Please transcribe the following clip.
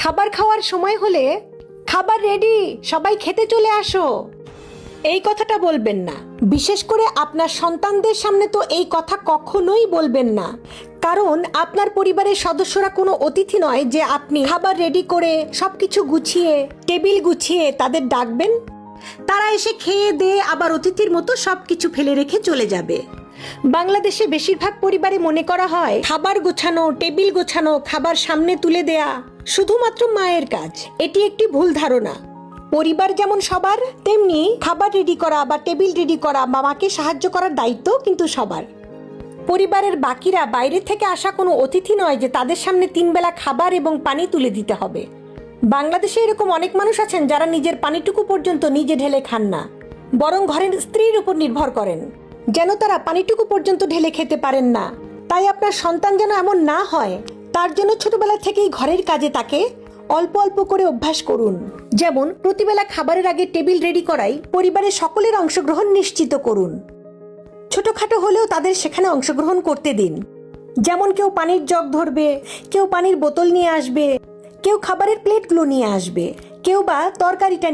খাবার খাওয়ার সময় হলে খাবার রেডি, সবাই খেতে চলে আসো, এই কথাটা বলবেন না। বিশেষ করে আপনার সন্তানদের সামনে তো এই কথা কখনোই বলবেন না, কারণ আপনার পরিবারের সদস্যরা কোনো অতিথি নয় যে আপনি খাবার রেডি করে সবকিছু গুছিয়ে টেবিল গুছিয়ে তাদের ডাকবেন। তারা এসে খেয়ে দিয়ে আবার অতিথির মতো সবকিছু ফেলে রেখে চলে যাবে। বাংলাদেশে বেশিরভাগ পরিবারে মনে করা হয় খাবার গোছানো, টেবিল গোছানো, খাবার সামনে তুলে দেয়া শুধুমাত্র মায়ের কাজ। এটি একটি ভুল ধারণা। পরিবার যেমন সবার, তেমনি খাবার রেডি করা বা টেবিল রেডি করা বা মাকে সাহায্য করার দায়িত্ব কিন্তু সবার। পরিবারের বাকিরা বাইরে থেকে আসা কোনো অতিথি নয় যে তাদের সামনে 3 বেলা খাবার এবং পানি তুলে দিতে হবে। বাংলাদেশে এরকম অনেক মানুষ আছেন যারা নিজের পানিটুকু পর্যন্ত নিজে ঢেলে খান না, বরং ঘরের স্ত্রীর উপর নির্ভর করেন যেন তারা পানিটুকু পর্যন্ত ঢেলে খেতে পারেন না। তাই আপনার সন্তান যেন এমন না হয়, তার জন্য ছোটবেলা থেকেই ঘরের কাজে তাকে অল্প অল্প করে অভ্যাস করুন। যেমন প্রতিবেলা খাবারের আগে টেবিল রেডি করাই পরিবারের সকলের অংশগ্রহণ নিশ্চিত করুন। ছোটখাটো হলেও তাদের সেখানে অংশগ্রহণ করতে দিন। যেমন কেউ পানির জগ ধরবে, কেউ পানির বোতল নিয়ে আসবে, কেউ খাবারের প্লেটগুলো নিয়ে আসবে, কেউ বা তরকারিটা